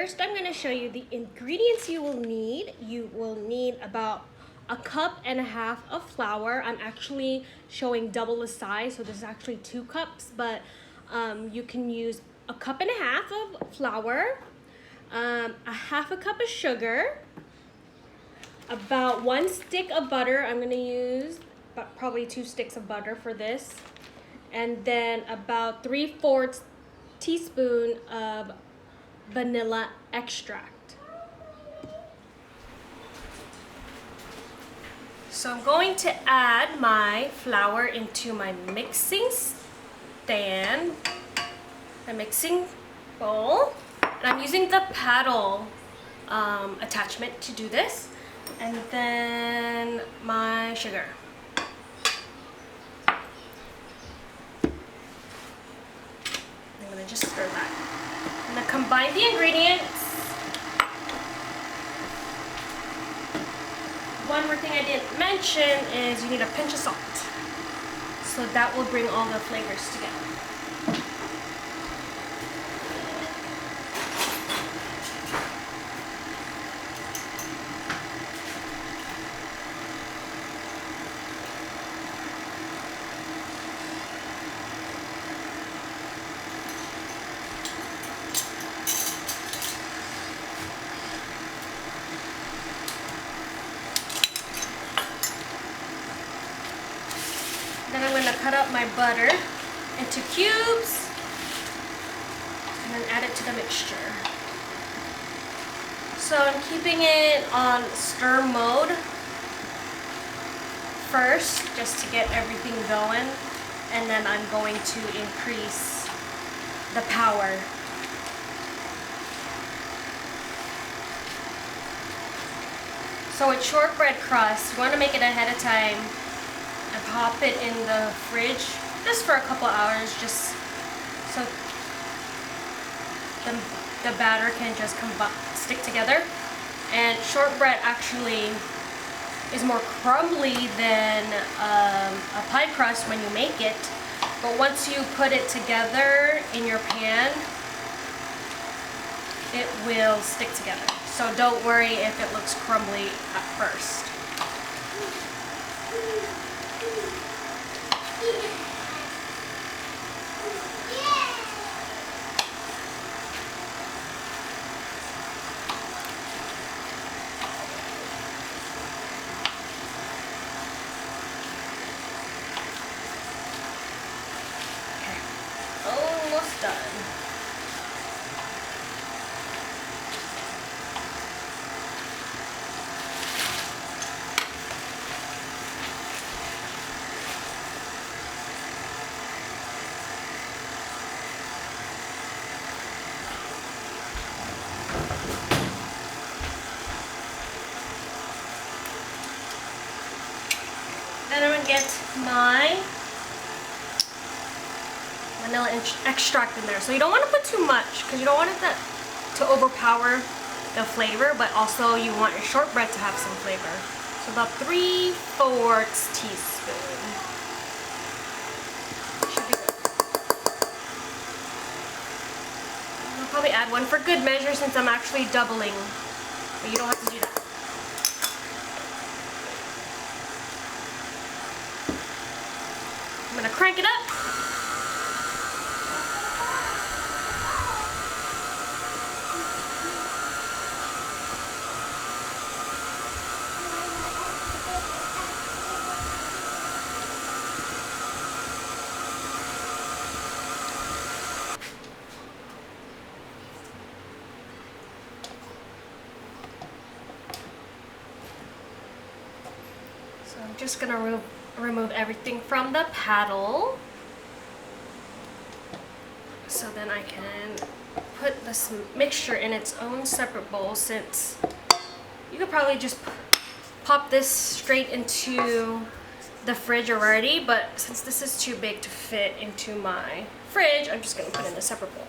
first I'm going to show you the ingredients you will need. You will need about a cup and a half of flour. I'm actually showing double the size, so this is actually 2 cups, but you can use a cup and a half of flour, a half a cup of sugar, about 1 stick of butter. I'm going to use probably 2 sticks of butter for this, and then about 3/4 teaspoon of vanilla extract. So I'm going to add my flour into my mixing stand, my mixing bowl, and I'm using the paddle attachment to do this, and then my sugar. I'm gonna just stir that. I'm gonna combine the ingredients. One more thing I didn't mention is you need a pinch of salt. So that will bring all the flavors together. Then I'm going to cut up my butter into cubes and then add it to the mixture. So I'm keeping it on stir mode first just to get everything going, and then I'm going to increase the power. So with shortbread crust, you want to make it ahead of time and pop it in the fridge just for a couple hours, just so the batter can just stick together. And shortbread actually is more crumbly than a pie crust when you make it, but once you put it together in your pan, it will stick together. So don't worry if it looks crumbly at first. Almost done. Then I'm gonna get my vanilla extract in there. So you don't want to put too much because you don't want it to overpower the flavor, but also you want your shortbread to have some flavor. So about 3/4 teaspoon. Should be good. I'll probably add 1 for good measure since I'm actually doubling, but you don't have to do that. I'm gonna crank it up. So I'm just gonna remove everything from the paddle, so then I can put this mixture in its own separate bowl, since you could probably just pop this straight into the fridge already, but since this is too big to fit into my fridge, I'm just going to put it in a separate bowl.